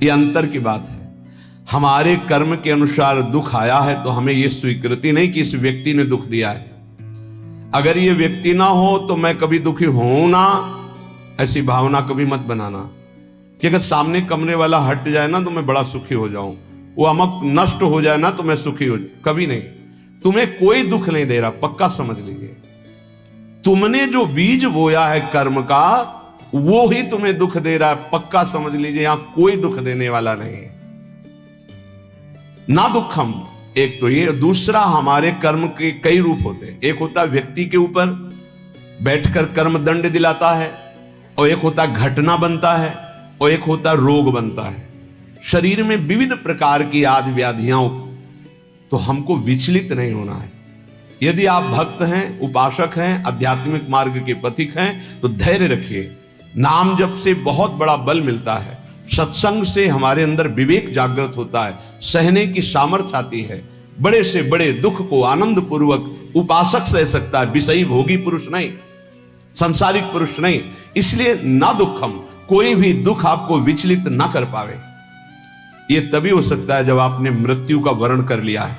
ये अंतर की बात है। हमारे कर्म के अनुसार दुख आया है तो हमें यह स्वीकृति नहीं कि इस व्यक्ति ने दुख दिया है। अगर ये व्यक्ति ना हो तो मैं कभी दुखी हूं ना, ऐसी भावना कभी मत बनाना कि अगर सामने कमरे वाला हट जाए ना तो मैं बड़ा सुखी हो जाऊं, वो अमक नष्ट हो जाए ना तो मैं सुखी हो जाऊं। कभी नहीं। तुम्हें कोई दुख नहीं दे रहा, पक्का समझ लीजिए। तुमने जो बीज बोया है कर्म का, वो ही तुम्हें दुख दे रहा है, पक्का समझ लीजिए। यहां कोई दुख देने वाला नहीं है। ना दुखम, एक तो ये। दूसरा, हमारे कर्म के कई रूप होते हैं। एक होता है व्यक्ति के ऊपर बैठकर कर्म दंड दिलाता है, और एक होता घटना बनता है, और एक होता रोग बनता है। शरीर में विविध प्रकार की आदि व्याधियां, तो हमको विचलित नहीं होना है। यदि आप भक्त हैं, उपासक हैं, आध्यात्मिक मार्ग के पथिक हैं, तो धैर्य रखिए। नाम जप से बहुत बड़ा बल मिलता है। सत्संग से हमारे अंदर विवेक जागृत होता है, सहने की सामर्थ्य आती है। बड़े से बड़े दुख को आनंद पूर्वक उपासक सह सकता है, विषयी भोगी पुरुष नहीं, संसारिक पुरुष नहीं। इसलिए ना दुखम, कोई भी दुख आपको विचलित ना कर पावे। यह तभी हो सकता है जब आपने मृत्यु का वर्ण कर लिया है।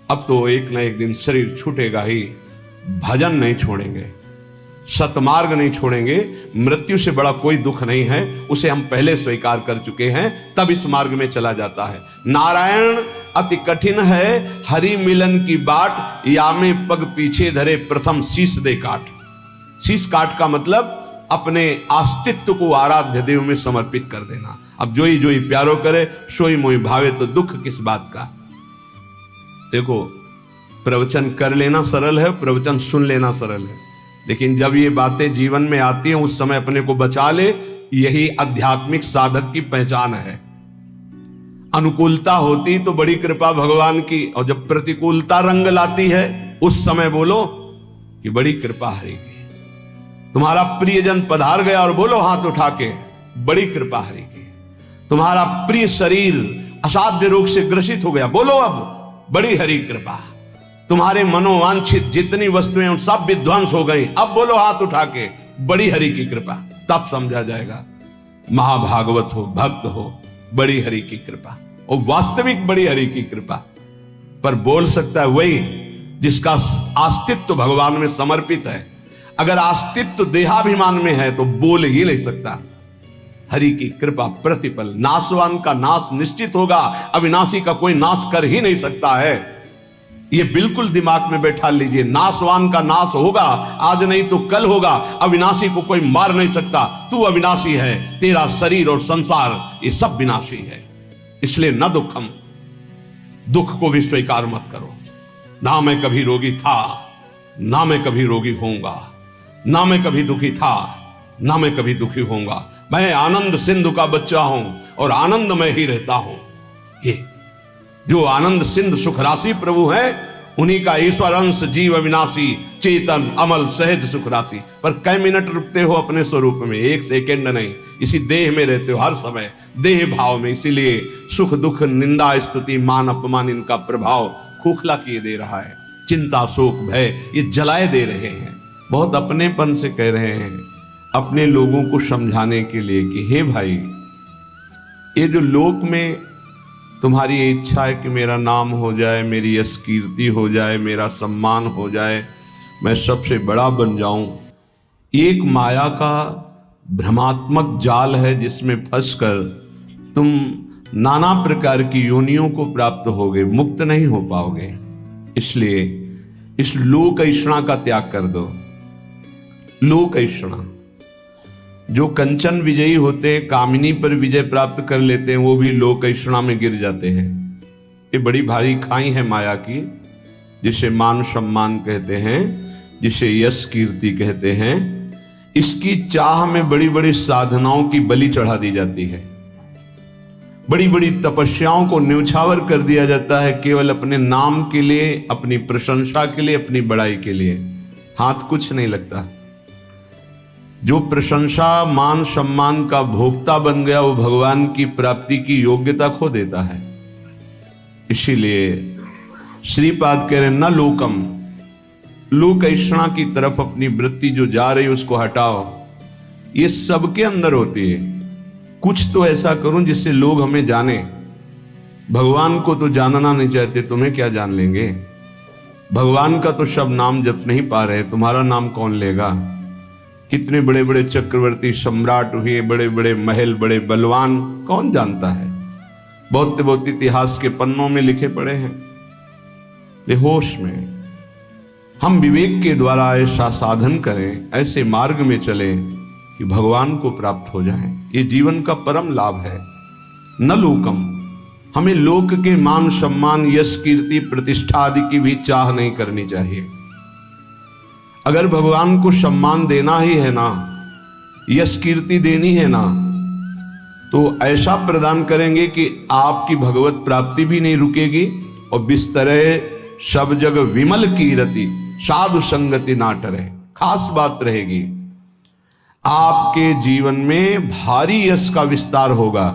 अब तो एक ना एक दिन शरीर छूटेगा ही। भजन नहीं छोड़ेंगे, सतमार्ग नहीं छोड़ेंगे। मृत्यु से बड़ा कोई दुख नहीं है, उसे हम पहले स्वीकार कर चुके हैं, तब इस मार्ग में चला जाता है। नारायण अति कठिन है, हरि मिलन की बाट, या में पग पीछे धरे प्रथम शीश दे काट। शीश काट का मतलब अपने अस्तित्व को आराध्य देव में समर्पित कर देना। अब जोई जोई प्यारो करे, सोई मोई भावे, तो दुख किस बात का। देखो, प्रवचन कर लेना सरल है, प्रवचन सुन लेना सरल है, लेकिन जब ये बातें जीवन में आती हैं उस समय अपने को बचा ले। यही आध्यात्मिक साधक की पहचान है। अनुकूलता होती तो बड़ी कृपा भगवान की, और जब प्रतिकूलता रंग लाती है उस समय बोलो कि बड़ी कृपा हरि की। तुम्हारा प्रियजन पधार गया और बोलो हाथ उठा के, बड़ी कृपा हरि की। तुम्हारा प्रिय शरीर असाध्य रोग से ग्रसित हो गया, बोलो अब बड़ी हरि कृपा। तुम्हारे मनोवांछित जितनी वस्तुएं उन सब विध्वंस हो गई, अब बोलो हाथ उठा के, बड़ी हरि की कृपा। तब समझा जाएगा महाभागवत हो, भक्त हो, बड़ी हरि की कृपा। और वास्तविक बड़ी हरि की कृपा पर बोल सकता है वही जिसका अस्तित्व भगवान में समर्पित है। अगर अस्तित्व देहाभिमान में है तो बोल ही नहीं सकता। हरि की कृपा प्रतिपल, नाशवान का नाश निश्चित होगा, अविनाशी का कोई नाश कर ही नहीं सकता है। ये बिल्कुल दिमाग में बैठा लीजिए। नाशवान का नाश होगा, आज नहीं तो कल होगा। अविनाशी को कोई मार नहीं सकता। तू अविनाशी है, तेरा शरीर और संसार ये सब विनाशी है। इसलिए न दुखम, दुख को भी स्वीकार मत करो। ना मैं कभी रोगी था, ना मैं कभी रोगी होऊंगा, ना मैं कभी दुखी था, ना मैं कभी दुखी होऊंगा। मैं आनंद सिंधु का बच्चा हूं और आनंद में ही रहता हूं। ये जो आनंद सिंधु सुख राशि प्रभु है, उन्हीं का ईश्वर अंश जीव अविनाशी चेतन अमल सहज सुख राशि। पर कई मिनट रुकते हो अपने स्वरूप में, एक सेकेंड नहीं। इसी देह में रहते हो हर समय, देह भाव में। इसीलिए सुख दुख निंदा स्तुति मान अपमान इनका प्रभाव खोखला किए दे रहा है। चिंता शोक भय ये जलाए दे रहे हैं। बहुत अपनेपन से कह रहे हैं, अपने लोगों को समझाने के लिए कि हे भाई, ये जो लोक में तुम्हारी इच्छा है कि मेरा नाम हो जाए, मेरी यश कीर्ति हो जाए, मेरा सम्मान हो जाए, मैं सबसे बड़ा बन जाऊं, एक माया का भ्रमात्मक जाल है जिसमें फंसकर तुम नाना प्रकार की योनियों को प्राप्त होगे, मुक्त नहीं हो पाओगे। इसलिए इस लोक ऐषणा का त्याग कर दो। लोक ऐषणा, जो कंचन विजयी होते, कामिनी पर विजय प्राप्त कर लेते हैं, वो भी लोक ऐषणा में गिर जाते हैं। ये बड़ी भारी खाई है माया की, जिसे मान सम्मान कहते हैं, जिसे यश कीर्ति कहते हैं। इसकी चाह में बड़ी बड़ी साधनाओं की बलि चढ़ा दी जाती है, बड़ी बड़ी तपस्याओं को न्यौछावर कर दिया जाता है, केवल अपने नाम के लिए, अपनी प्रशंसा के लिए, अपनी बड़ाई के लिए। हाथ कुछ नहीं लगता। जो प्रशंसा मान सम्मान का भोक्ता बन गया, वो भगवान की प्राप्ति की योग्यता खो देता है। इसीलिए श्रीपाद कह रहे न लोकम, लोक ऐषणा की तरफ अपनी वृत्ति जो जा रही उसको हटाओ। ये सबके अंदर होती है। कुछ तो ऐसा करूं जिससे लोग हमें जाने। भगवान को तो जानना नहीं चाहते, तुम्हें क्या जान लेंगे? भगवान का तो शब्द नाम जप नहीं पा रहे, तुम्हारा नाम कौन लेगा? कितने बड़े बड़े चक्रवर्ती सम्राट हुए, बड़े बड़े महल, बड़े बलवान, कौन जानता है? बहुत बहुत इतिहास के पन्नों में लिखे पड़े हैं। ले होश में हम विवेक के द्वारा ऐसा साधन करें, ऐसे मार्ग में चले कि भगवान को प्राप्त हो जाएं। ये जीवन का परम लाभ है। न लोकम, हमें लोक के मान सम्मान, यश, कीर्ति, प्रतिष्ठा आदि की भी चाह नहीं करनी चाहिए। अगर भगवान को सम्मान देना ही है ना, यश कीर्ति देनी है ना, तो ऐसा प्रदान करेंगे कि आपकी भगवत प्राप्ति भी नहीं रुकेगी और बिस्तरे सब जग विमल कीरति, साधु संगति ना टरे। खास बात रहेगी, आपके जीवन में भारी यश का विस्तार होगा,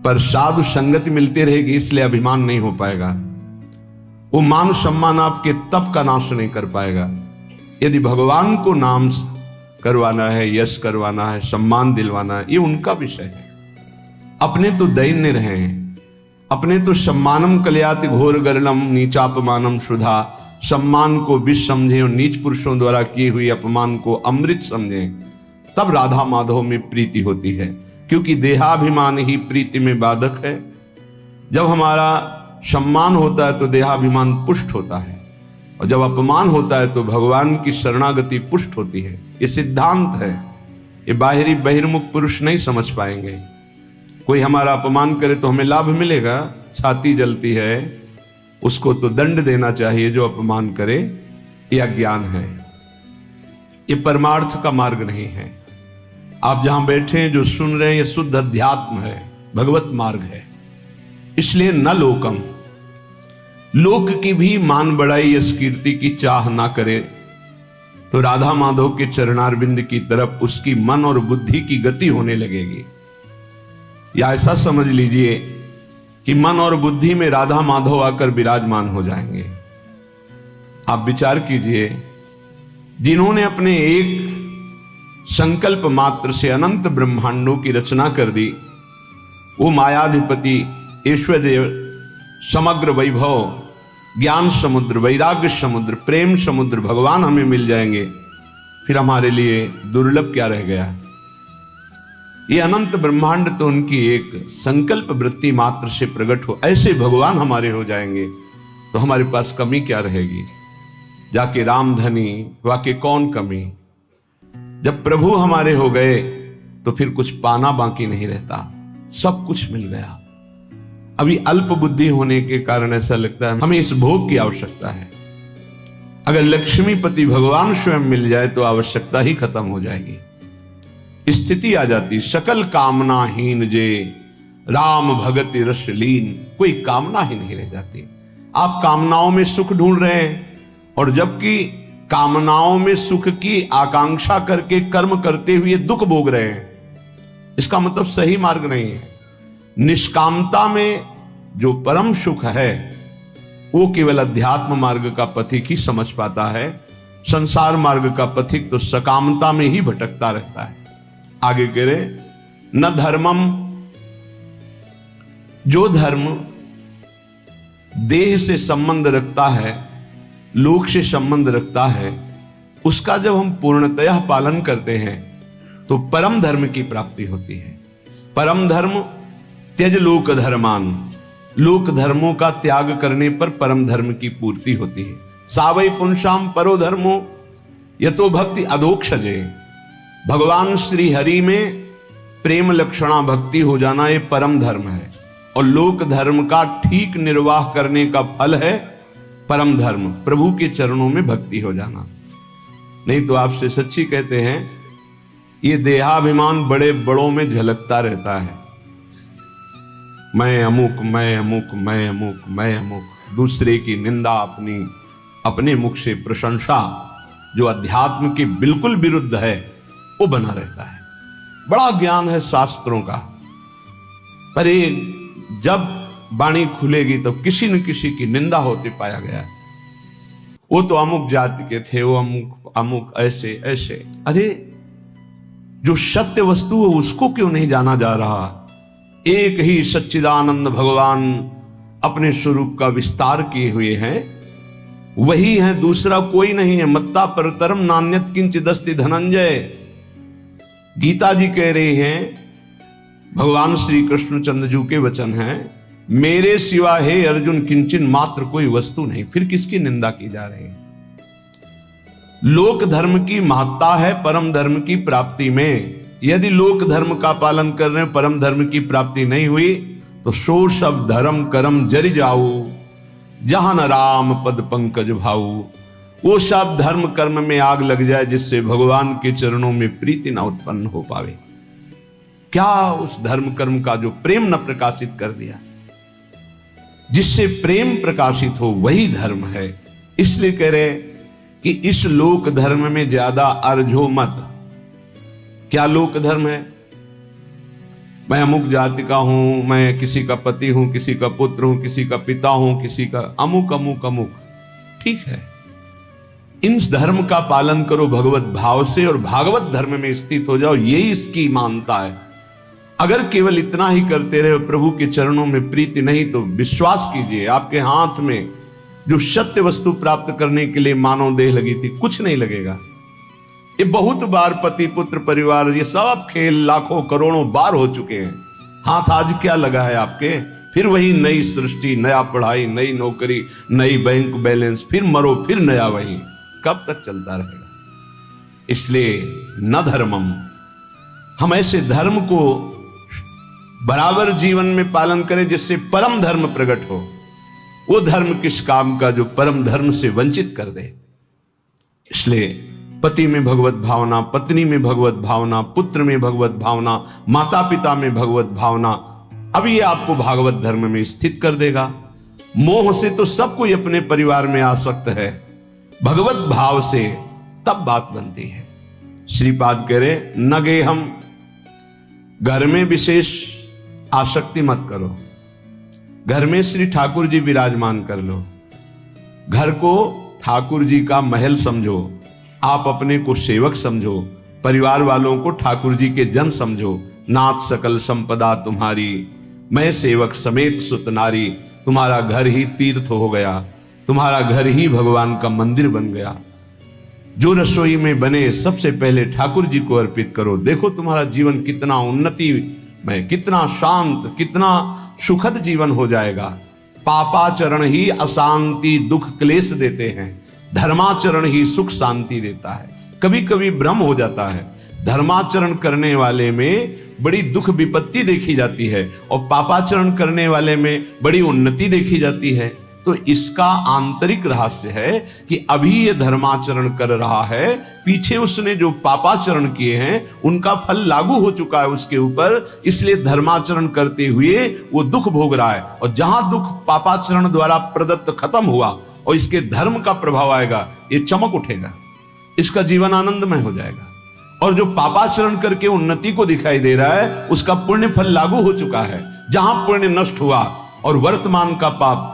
पर साधु संगति मिलती रहेगी, इसलिए अभिमान नहीं हो पाएगा। वो मान सम्मान आपके तप का नाश नहीं कर पाएगा। यदि भगवान को नाम करवाना है, यश करवाना है, सम्मान दिलवाना है, ये उनका विषय है। अपने तो दैन्य रहे, अपने तो सम्मानम कल्याति घोर गरलम नीचापमानम शुधा, सम्मान को विष समझे और नीच पुरुषों द्वारा किए हुए अपमान को अमृत समझे, तब राधा माधव में प्रीति होती है। क्योंकि देहाभिमान ही प्रीति में बाधक है। जब हमारा सम्मान होता है तो देहाभिमान पुष्ट होता है, और जब अपमान होता है तो भगवान की शरणागति पुष्ट होती है। ये सिद्धांत है, ये बाहरी बहिर्मुख पुरुष नहीं समझ पाएंगे। कोई हमारा अपमान करे तो हमें लाभ मिलेगा, छाती जलती है, उसको तो दंड देना चाहिए जो अपमान करे। यह अज्ञान है, ये परमार्थ का मार्ग नहीं है। आप जहां बैठे हैं, जो सुन रहे हैं, ये शुद्ध अध्यात्म है, भगवत मार्ग है। इसलिए न लोकम, लोक की भी मान बढ़ाई, यश कीर्ति की चाह ना करे, तो राधा माधव के चरणारविंद की तरफ उसकी मन और बुद्धि की गति होने लगेगी। या ऐसा समझ लीजिए कि मन और बुद्धि में राधा माधव आकर विराजमान हो जाएंगे। आप विचार कीजिए, जिन्होंने अपने एक संकल्प मात्र से अनंत ब्रह्मांडों की रचना कर दी, वो मायाधिपति, ऐश्वर्य, समग्र वैभव, ज्ञान समुद्र, वैराग्य समुद्र, प्रेम समुद्र भगवान हमें मिल जाएंगे, फिर हमारे लिए दुर्लभ क्या रह गया? ये अनंत ब्रह्मांड तो उनकी एक संकल्प वृत्ति मात्र से प्रकट हो, ऐसे भगवान हमारे हो जाएंगे, तो हमारे पास कमी क्या रहेगी? जाके रामधनी वाके कौन कमी? जब प्रभु हमारे हो गए तो फिर कुछ पाना बाकी नहीं रहता, सब कुछ मिल गया। अभी अल्प बुद्धि होने के कारण ऐसा लगता है हमें इस भोग की आवश्यकता है। अगर लक्ष्मीपति भगवान स्वयं मिल जाए तो आवश्यकता ही खत्म हो जाएगी। स्थिति आ जाती, सकल कामनाहीन जे राम भगति रस लीन, कोई कामना ही नहीं रह जाती। आप कामनाओं में सुख ढूंढ रहे हैं, और जबकि कामनाओं में सुख की आकांक्षा करके कर्म करते हुए दुख भोग रहे हैं। इसका मतलब सही मार्ग नहीं है। निष्कामता में जो परम सुख है वो केवल अध्यात्म मार्ग का पथिक ही समझ पाता है। संसार मार्ग का पथिक तो सकामता में ही भटकता रहता है। आगे कह रहे, न धर्मम, जो धर्म देह से संबंध रखता है, लोक से संबंध रखता है, उसका जब हम पूर्णतया पालन करते हैं तो परम धर्म की प्राप्ति होती है। परम धर्म त्यज लोक धर्मान, लोक धर्मों का त्याग करने पर परम धर्म की पूर्ति होती है। सावै पुंसाम परो धर्मो यतो भक्ति अधोक्षजे, भगवान श्री हरि में प्रेम लक्षणा भक्ति हो जाना ये परम धर्म है, और लोक धर्म का ठीक निर्वाह करने का फल है परम धर्म, प्रभु के चरणों में भक्ति हो जाना। नहीं तो आपसे सच्ची कहते हैं, ये देहाभिमान बड़े बड़ों में झलकता रहता है। मैं अमुक, मैं अमुक, मैं अमुक, मैं अमुक, दूसरे की निंदा, अपने मुख से प्रशंसा, जो अध्यात्म के बिल्कुल विरुद्ध है, वो बना रहता है। बड़ा ज्ञान है शास्त्रों का, पर ये जब वाणी खुलेगी तो किसी न किसी की निंदा होते पाया गया। वो तो अमुक जाति के थे, वो अमुक अमुक ऐसे ऐसे। अरे जो सत्य वस्तु है उसको क्यों नहीं जाना जा रहा? एक ही सच्चिदानंद भगवान अपने स्वरूप का विस्तार किए हुए हैं, वही है, दूसरा कोई नहीं है। मत्ता परतरम नान्यत किंचिदस्ति धनंजय। गीता जी कह रहे हैं, भगवान श्री कृष्ण चंद्र जी के वचन हैं, मेरे सिवा हे अर्जुन किंचन मात्र कोई वस्तु नहीं। फिर किसकी निंदा की जा रही है? लोक धर्म की महत्ता है परम धर्म की प्राप्ति में। यदि लोक धर्म का पालन कर रहे हैं, परम धर्म की प्राप्ति नहीं हुई, तो सो सब धर्म करम जरि जाऊ, जहां न राम पद पंकज भाऊ। वो सब धर्म कर्म में आग लग जाए जिससे भगवान के चरणों में प्रीति न उत्पन्न हो पावे। क्या उस धर्म कर्म का जो प्रेम न प्रकाशित कर दिया? जिससे प्रेम प्रकाशित हो वही धर्म है। इसलिए कह रहे कि इस लोक धर्म में ज्यादा अर्झो मत। क्या लोक धर्म है? मैं अमुक जाति का हूं, मैं किसी का पति हूं, किसी का पुत्र हूं, किसी का पिता हूं, किसी का अमुक अमुक अमुक। ठीक है, इन धर्म का पालन करो भगवत भाव से और भागवत धर्म में स्थित हो जाओ, यही इसकी मानता है। अगर केवल इतना ही करते रहे प्रभु के चरणों में प्रीति नहीं, तो विश्वास कीजिए आपके हाथ में जो सत्य वस्तु प्राप्त करने के लिए मानव देह लगी थी, कुछ नहीं लगेगा। ये बहुत बार पति पुत्र परिवार ये सब खेल लाखों करोड़ों बार हो चुके हैं। हाथ आज क्या लगा है आपके? फिर वही नई सृष्टि, नया पढ़ाई, नई नौकरी, नई बैंक बैलेंस, फिर मरो फिर नया वही। कब तक चलता रहेगा? इसलिए न धर्मम, हम ऐसे धर्म को बराबर जीवन में पालन करें जिससे परम धर्म प्रकट हो। वो धर्म किस काम का जो परम धर्म से वंचित कर दे। इसलिए पति में भगवत भावना, पत्नी में भगवत भावना, पुत्र में भगवत भावना, माता पिता में भगवत भावना, अब ये आपको भागवत धर्म में स्थित कर देगा। मोह से तो सब कोई अपने परिवार में आसक्त है, भगवत भाव से तब बात बनती है। श्रीपाद कह रहे न गे हम, घर में विशेष आसक्ति मत करो। घर में श्री ठाकुर जी विराजमान कर लो, घर को ठाकुर जी का महल समझो, आप अपने को सेवक समझो, परिवार वालों को ठाकुर जी के जन समझो। नाथ सकल संपदा तुम्हारी, मैं सेवक समेत सुत नारी। तुम्हारा घर ही तीर्थ हो गया, तुम्हारा घर ही भगवान का मंदिर बन गया। जो रसोई में बने सबसे पहले ठाकुर जी को अर्पित करो। देखो तुम्हारा जीवन कितना उन्नति में, कितना शांत, कितना सुखद जीवन हो जाएगा। पापाचरण ही अशांति दुख क्लेश देते हैं, धर्माचरण ही सुख शांति देता है। कभी कभी भ्रम हो जाता है, धर्माचरण करने वाले में बड़ी दुख विपत्ति देखी जाती है और पापाचरण करने वाले में बड़ी उन्नति देखी जाती है। तो इसका आंतरिक रहस्य है कि अभी ये धर्माचरण कर रहा है, पीछे उसने जो पापाचरण किए हैं उनका फल लागू हो चुका है उसके ऊपर, इसलिए धर्माचरण करते हुए वो दुख भोग रहा है। और जहां दुख पापाचरण द्वारा प्रदत्त खत्म हुआ और इसके धर्म का प्रभाव आएगा, ये चमक उठेगा, इसका जीवन आनंदमय हो जाएगा। और जो पापाचरण करके उन्नति को दिखाई दे रहा है, उसका पुण्य फल लागू हो चुका है। जहां पुण्य नष्ट हुआ और वर्तमान का पाप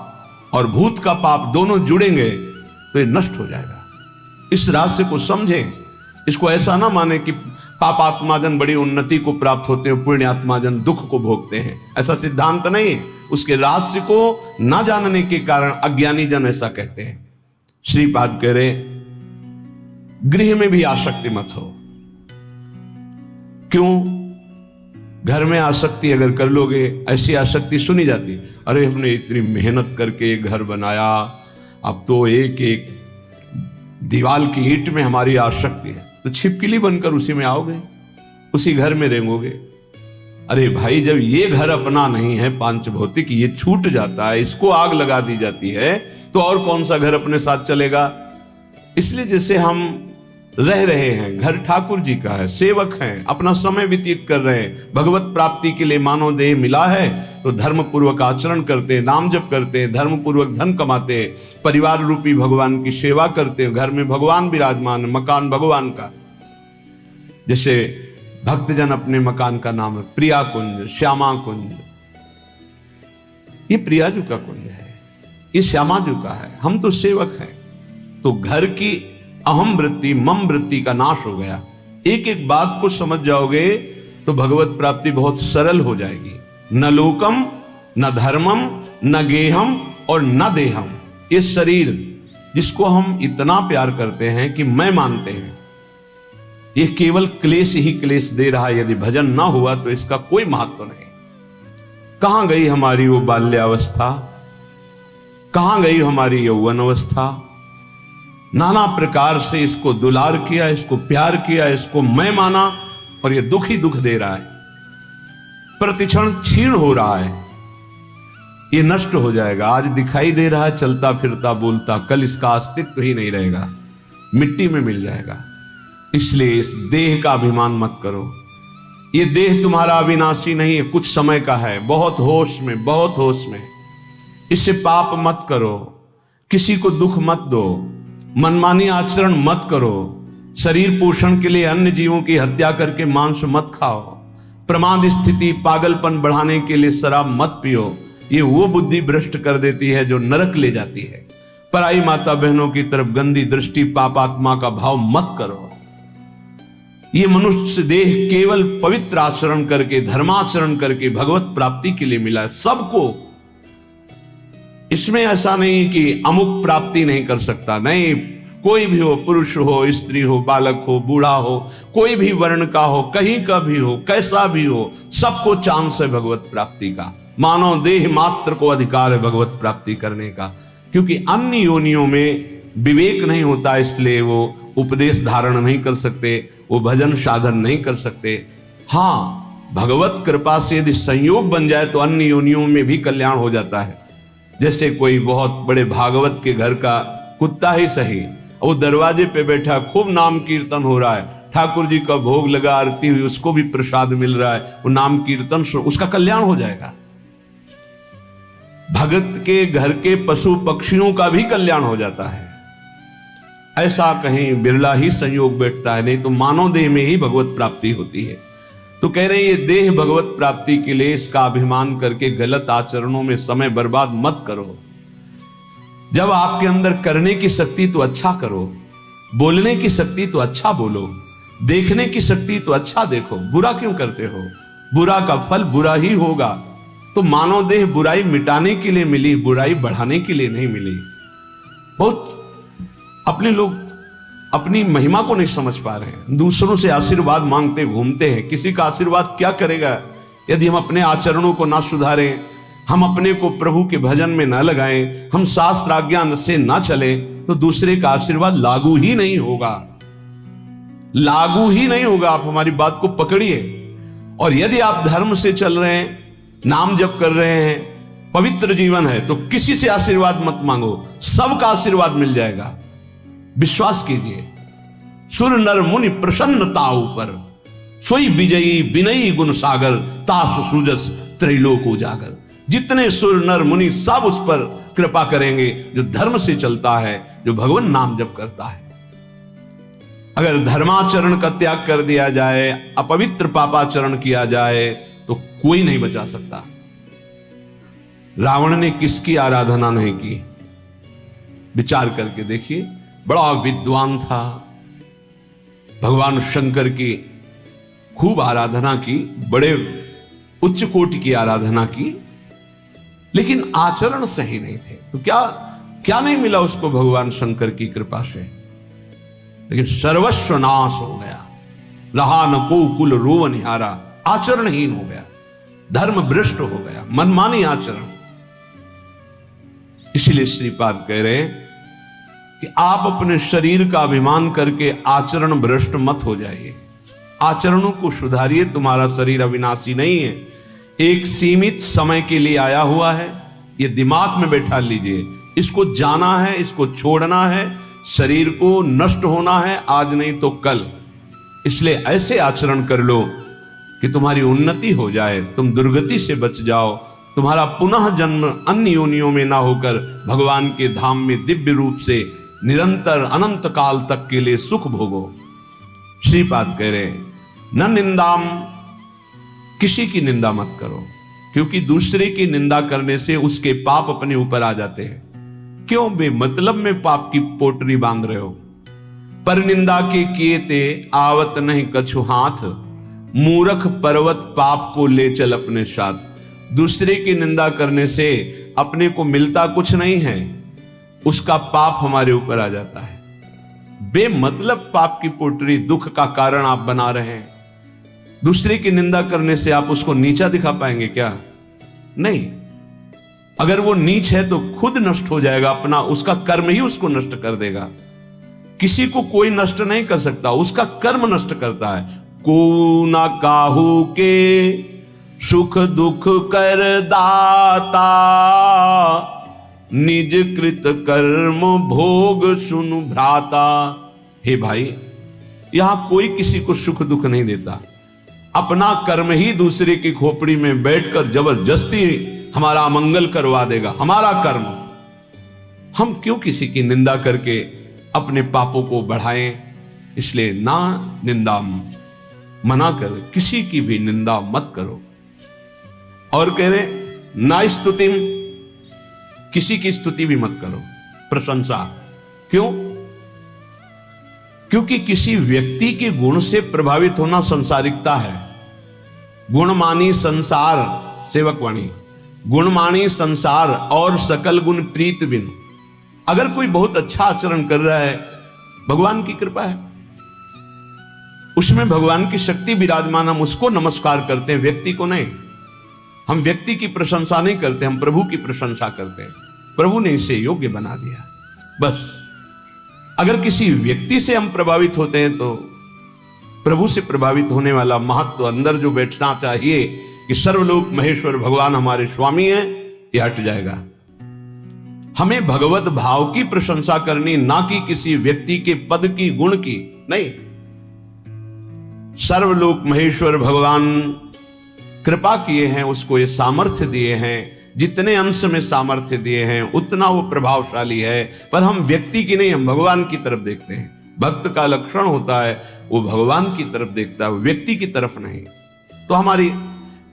और भूत का पाप दोनों जुड़ेंगे तो ये नष्ट हो जाएगा। इस रहस्य को समझें, इसको ऐसा ना माने कि पापात्माजन बड़ी उन्नति को प्राप्त होते हैं, पुण्यात्माजन दुख को भोगते हैं, ऐसा सिद्धांत नहीं है। उसके रहस्य को ना जानने के कारण अज्ञानी जन ऐसा कहते हैं। श्रीपाद कह रहे गृह में भी आसक्ति मत हो। क्यों? घर में आसक्ति अगर कर लोगे, ऐसी आसक्ति सुनी जाती, अरे हमने इतनी मेहनत करके घर बनाया, अब तो एक एक दीवार की ईंट में हमारी आसक्ति है, तो छिपकली बनकर उसी में आओगे, उसी घर में रेंगोगे। अरे भाई, जब ये घर अपना नहीं है, पांच भौतिक, ये छूट जाता है, इसको आग लगा दी जाती है, तो और कौन सा घर अपने साथ चलेगा? इसलिए जैसे हम रह रहे हैं, घर ठाकुर जी का है, सेवक हैं, अपना समय व्यतीत कर रहे हैं, भगवत प्राप्ति के लिए मानव देह मिला है, तो धर्म पूर्वक आचरण करते हैं, नाम जप करते हैं, धर्म पूर्वक धन कमाते हैं, परिवार रूपी भगवान की सेवा करते हैं, घर में भगवान विराजमान, मकान भगवान का। जैसे भक्तजन अपने मकान का नाम है प्रिया कुंज, श्यामा कुंज। ये प्रियाजू का कुंज है, ये श्यामाजू का है, हम तो सेवक हैं। तो घर की अहम वृत्ति, मम वृत्ति का नाश हो गया। एक एक बात को समझ जाओगे तो भगवत प्राप्ति बहुत सरल हो जाएगी। न लोकम, न धर्मम, न गेहम और न देहम। ये शरीर जिसको हम इतना प्यार करते हैं कि मैं मानते हैं, ये केवल क्लेश ही क्लेश दे रहा है। यदि भजन ना हुआ तो इसका कोई महत्व नहीं। कहां गई हमारी वो बाल्यावस्था, कहां गई हमारी यौवन अवस्था। नाना प्रकार से इसको दुलार किया, इसको प्यार किया, इसको मैं माना, और ये दुख ही दुख दे रहा है। प्रतिक्षण क्षीण हो रहा है, ये नष्ट हो जाएगा। आज दिखाई दे रहा है चलता फिरता बोलता, कल इसका अस्तित्व ही नहीं रहेगा, मिट्टी में मिल जाएगा। इसलिए इस देह का अभिमान मत करो। ये देह तुम्हारा अविनाशी नहीं है, कुछ समय का है। बहुत होश में, बहुत होश में। इससे पाप मत करो, किसी को दुख मत दो, मनमानी आचरण मत करो। शरीर पोषण के लिए अन्य जीवों की हत्या करके मांस मत खाओ। प्रमाद स्थिति, पागलपन बढ़ाने के लिए शराब मत पियो। ये वो बुद्धि भ्रष्ट कर देती है जो नरक ले जाती है। पराई माता बहनों की तरफ गंदी दृष्टि, पापात्मा का भाव मत करो। ये मनुष्य देह केवल पवित्र आचरण करके, धर्माचरण करके भगवत प्राप्ति के लिए मिला है सबको। इसमें ऐसा नहीं कि अमुक प्राप्ति नहीं कर सकता, नहीं। कोई भी हो, पुरुष हो, स्त्री हो, बालक हो, बूढ़ा हो, कोई भी वर्ण का हो, कहीं का भी हो, कैसा भी हो, सबको चांस है भगवत प्राप्ति का। मानव देह मात्र को अधिकार है भगवत प्राप्ति करने का, क्योंकि अन्य योनियों में विवेक नहीं होता, इसलिए वो उपदेश धारण नहीं कर सकते, वो भजन साधन नहीं कर सकते। हाँ, भगवत कृपा से यदि संयोग बन जाए तो अन्य योनियों में भी कल्याण हो जाता है। जैसे कोई बहुत बड़े भागवत के घर का कुत्ता ही सही, वो दरवाजे पे बैठा, खूब नाम कीर्तन हो रहा है, ठाकुर जी का भोग लगा, आरती हुई, उसको भी प्रसाद मिल रहा है, वो नाम कीर्तन, उसका कल्याण हो जाएगा। भगत के घर के पशु पक्षियों का भी कल्याण हो जाता है। ऐसा कहीं बिरला ही संयोग बैठता है, नहीं तो मानव देह में ही भगवत प्राप्ति होती है। तो कह रहे हैं ये देह भगवत प्राप्ति के लिए इसका अभिमान करके गलत आचरणों में समय बर्बाद मत करो। जब आपके अंदर करने की शक्ति तो अच्छा करो, बोलने की शक्ति तो अच्छा बोलो, देखने की शक्ति तो अच्छा देखो। बुरा क्यों करते हो? बुरा का फल बुरा ही होगा। तो मानव देह बुराई मिटाने के लिए मिली, बुराई बढ़ाने के लिए नहीं मिली। बहुत अपने लोग अपनी महिमा को नहीं समझ पा रहे हैं, दूसरों से आशीर्वाद मांगते घूमते हैं। किसी का आशीर्वाद क्या करेगा यदि हम अपने आचरणों को ना सुधारें, हम अपने को प्रभु के भजन में ना लगाएं, हम शास्त्र आज्ञा से ना चले, तो दूसरे का आशीर्वाद लागू ही नहीं होगा, लागू ही नहीं होगा। आप हमारी बात को पकड़िए। और यदि आप धर्म से चल रहे हैं, नाम जप कर रहे हैं, पवित्र जीवन है, तो किसी से आशीर्वाद मत मांगो, सबका आशीर्वाद मिल जाएगा। विश्वास कीजिए। सुर नर मुनि प्रसन्नता ऊपर, सोई विजयी विनयी गुण सागर, तासु सुजस त्रैलोक उजागर। जितने सुर नर मुनि सब उस पर कृपा करेंगे जो धर्म से चलता है, जो भगवान नाम जप करता है। अगर धर्माचरण का त्याग कर दिया जाए, अपवित्र पापाचरण किया जाए, तो कोई नहीं बचा सकता। रावण ने किसकी आराधना नहीं की? विचार करके देखिए। बड़ा विद्वान था, भगवान शंकर की खूब आराधना की, बड़े उच्च कोटि की आराधना की, लेकिन आचरण सही नहीं थे। तो क्या क्या नहीं मिला उसको भगवान शंकर की कृपा से? लेकिन सर्वस्व नाश हो गया, रहा न को कुल रोव निहारा। आचरणहीन हो गया, धर्म भ्रष्ट हो गया, मनमानी आचरण। इसीलिए श्रीपाद कह रहे हैं कि आप अपने शरीर का अभिमान करके आचरण भ्रष्ट मत हो जाइए। आचरणों को सुधारिए। तुम्हारा शरीर अविनाशी नहीं है, एक सीमित समय के लिए आया हुआ है। ये दिमाग में बैठा लीजिए। इसको जाना है, इसको छोड़ना है, शरीर को नष्ट होना है, आज नहीं तो कल। इसलिए ऐसे आचरण कर लो कि तुम्हारी उन्नति हो जाए, तुम दुर्गति से बच जाओ, तुम्हारा पुनः जन्म अन्य योनियों में ना होकर भगवान के धाम में दिव्य रूप से निरंतर अनंत काल तक के लिए सुख भोगो। श्रीपाद कह रहे न निंदाम, किसी की निंदा मत करो, क्योंकि दूसरे की निंदा करने से उसके पाप अपने ऊपर आ जाते हैं। क्यों बेमतलब में पाप की पोटरी बांध रहे हो? पर निंदा के किए ते आवत नहीं कछु हाथ, मूर्ख पर्वत पाप को ले चल अपने साथ। दूसरे की निंदा करने से अपने को मिलता कुछ नहीं है, उसका पाप हमारे ऊपर आ जाता है। बेमतलब पाप की पोटरी दुख का कारण आप बना रहे हैं। दूसरे की निंदा करने से आप उसको नीचा दिखा पाएंगे क्या? नहीं। अगर वो नीच है तो खुद नष्ट हो जाएगा, अपना उसका कर्म ही उसको नष्ट कर देगा। किसी को कोई नष्ट नहीं कर सकता, उसका कर्म नष्ट करता है। को ना काहू के सुख दुख कर दाता, निज कृत कर्म भोग सुनु भ्राता। हे भाई, यहां कोई किसी को सुख दुख नहीं देता, अपना कर्म ही दूसरे की खोपड़ी में बैठकर जबरदस्ती हमारा अमंगल करवा देगा। हमारा कर्म, हम क्यों किसी की निंदा करके अपने पापों को बढ़ाएं? इसलिए ना निंदा मना कर, किसी की भी निंदा मत करो। और कह रहे ना स्तुतिम, किसी की स्तुति भी मत करो, प्रशंसा। क्यों? क्योंकि किसी व्यक्ति के गुण से प्रभावित होना संसारिकता है। गुणमानी संसार, सेवकवाणी, गुणमानी संसार और सकल गुण प्रीत बिन। अगर कोई बहुत अच्छा आचरण कर रहा है, भगवान की कृपा है, उसमें भगवान की शक्ति विराजमान, हम उसको नमस्कार करते हैं, व्यक्ति को नहीं। हम व्यक्ति की प्रशंसा नहीं करते, हम प्रभु की प्रशंसा करते हैं। प्रभु ने इसे योग्य बना दिया, बस। अगर किसी व्यक्ति से हम प्रभावित होते हैं तो प्रभु से प्रभावित होने वाला महत्व अंदर जो बैठना चाहिए कि सर्वलोक महेश्वर भगवान हमारे स्वामी हैं, यह हट जाएगा। हमें भगवत भाव की प्रशंसा करनी, ना कि किसी व्यक्ति के पद की, गुण की नहीं। सर्वलोक महेश्वर भगवान कृपा किए हैं, उसको ये सामर्थ्य दिए हैं, जितने अंश में सामर्थ्य दिए हैं उतना वो प्रभावशाली है। पर हम व्यक्ति की नहीं, हम भगवान की तरफ देखते हैं। भक्त का लक्षण होता है वो भगवान की तरफ देखता है, व्यक्ति की तरफ नहीं। तो हमारी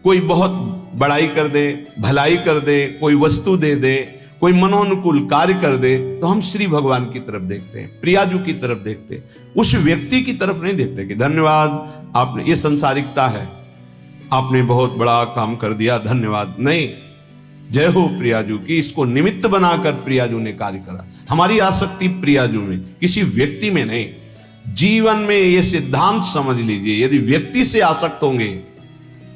कोई बहुत बड़ाई कर दे, भलाई कर दे, कोई वस्तु दे दे, कोई मनोनुकूल कार्य कर दे, तो हम श्री भगवान की तरफ देखते हैं, प्रियाजू की तरफ देखते हैं, उस व्यक्ति की तरफ नहीं देखते कि धन्यवाद आपने, ये संसारिकता है, आपने बहुत बड़ा काम कर दिया, धन्यवाद। नहीं, जय हो प्रियाजू की, इसको निमित्त बनाकर प्रियाजू ने कार्य करा। हमारी आसक्ति प्रियाजू में, किसी व्यक्ति में नहीं। जीवन में यह सिद्धांत समझ लीजिए, यदि व्यक्ति से आसक्त होंगे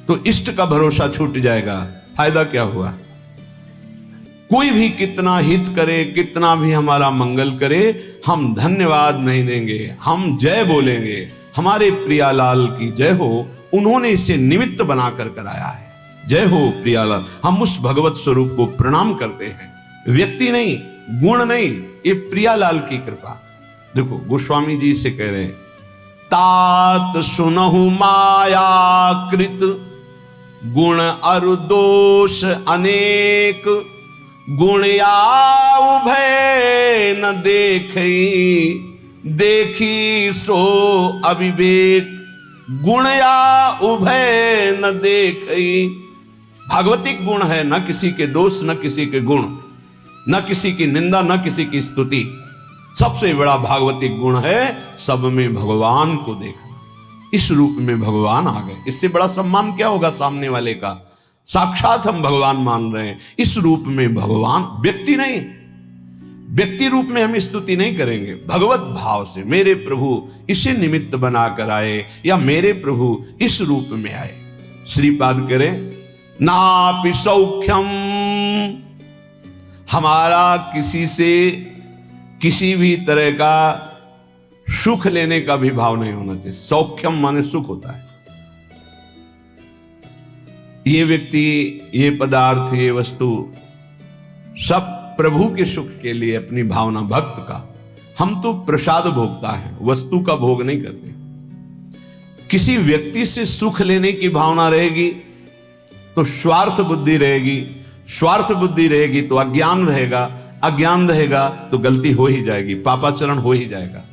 तो इष्ट का भरोसा छूट जाएगा, फायदा क्या हुआ? कोई भी कितना हित करे, कितना भी हमारा मंगल करे, हम धन्यवाद नहीं देंगे, हम जय बोलेंगे, हमारे प्रियालाल की जय हो, उन्होंने इसे निमित्त बनाकर कराया है, जय हो प्रियालाल। हम उस भगवत स्वरूप को प्रणाम करते हैं, व्यक्ति नहीं, गुण नहीं, ये प्रियालाल की कृपा। देखो गोस्वामी जी से कह रहे हैं, तात सुनहु माया कृत, गुण अरु दोष अनेक, गुण या उभय न देखी, देखी सो अविवेक, गुण या उभय न देखी। भागवतिक गुण है, न किसी के दोष, न किसी के गुण, न किसी की निंदा, न किसी की स्तुति। सबसे बड़ा भागवतिक गुण है सब में भगवान को देखना। इस रूप में भगवान आ गए, इससे बड़ा सम्मान क्या होगा सामने वाले का? साक्षात हम भगवान मान रहे हैं, इस रूप में भगवान, व्यक्ति नहीं, व्यक्ति रूप में हम स्तुति नहीं करेंगे, भगवत भाव से मेरे प्रभु इसे निमित्त बनाकर आए, या मेरे प्रभु इस रूप में आए। श्रीपाद करें, नापि सौख्यम, हमारा किसी से किसी भी तरह का सुख लेने का भी भाव नहीं होना चाहिए। सौख्यम माने सुख होता है। ये व्यक्ति, ये पदार्थ, ये वस्तु सब प्रभु के सुख के लिए अपनी भावना, भक्त का। हम तो प्रसाद भोगता है, वस्तु का भोग नहीं करते। किसी व्यक्ति से सुख लेने की भावना रहेगी तो स्वार्थ बुद्धि रहेगी, स्वार्थ बुद्धि रहेगी तो अज्ञान रहेगा, अज्ञान रहेगा तो गलती हो ही जाएगी, पापाचरण हो ही जाएगा।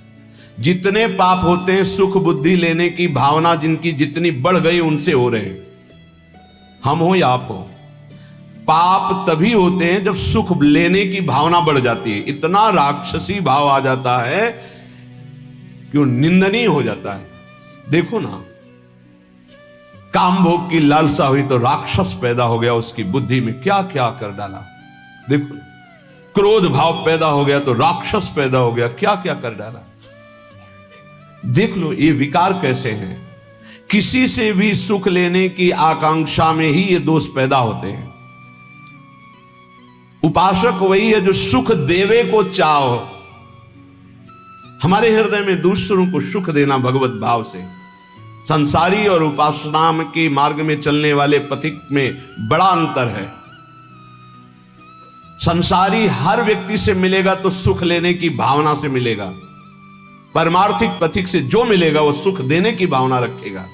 जितने पाप होते हैं सुख बुद्धि लेने की भावना जिनकी जितनी बढ़ गई उनसे हो रहे हैं, हम हो या आप हो। पाप तभी होते हैं जब सुख लेने की भावना बढ़ जाती है, इतना राक्षसी भाव आ जाता है क्यों निंदनीय हो जाता है। देखो ना, काम भोग की लालसा हुई तो राक्षस पैदा हो गया, उसकी बुद्धि में क्या क्या कर डाला। देखो, क्रोध भाव पैदा हो गया तो राक्षस पैदा हो गया, क्या क्या कर डाला। देख लो ये विकार कैसे हैं। किसी से भी सुख लेने की आकांक्षा में ही ये दोष पैदा होते हैं। उपासक वही है जो सुख देवे को चाहो। हमारे हृदय में दूसरों को सुख देना भगवत भाव से। संसारी और उपासना के मार्ग में चलने वाले पथिक में बड़ा अंतर है। संसारी हर व्यक्ति से मिलेगा तो सुख लेने की भावना से मिलेगा, परमार्थिक पथिक से जो मिलेगा वो सुख देने की भावना रखेगा।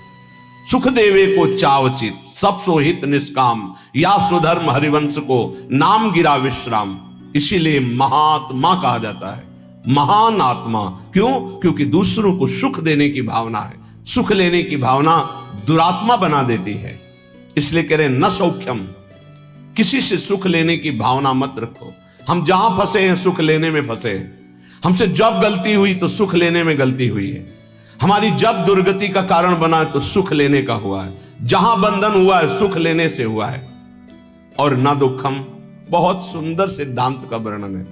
सुख देवे को चावचित सब सोहित निष्काम, या सुधर्म हरिवंश को नाम गिरा विश्राम। इसीलिए महात्मा कहा जाता है, महान आत्मा। क्यों? क्योंकि दूसरों को सुख देने की भावना है। सुख लेने की भावना दुरात्मा बना देती है। इसलिए कह रहे न सौख्यम, किसी से सुख लेने की भावना मत रखो। हम जहां फंसे हैं सुख लेने में फंसे हैं। हमसे जब गलती हुई तो सुख लेने में गलती हुई है। हमारी जब दुर्गति का कारण बना है तो सुख लेने का हुआ है। जहां बंधन हुआ है सुख लेने से हुआ है। और न दुखम बहुत सुंदर सिद्धांत का वर्णन है।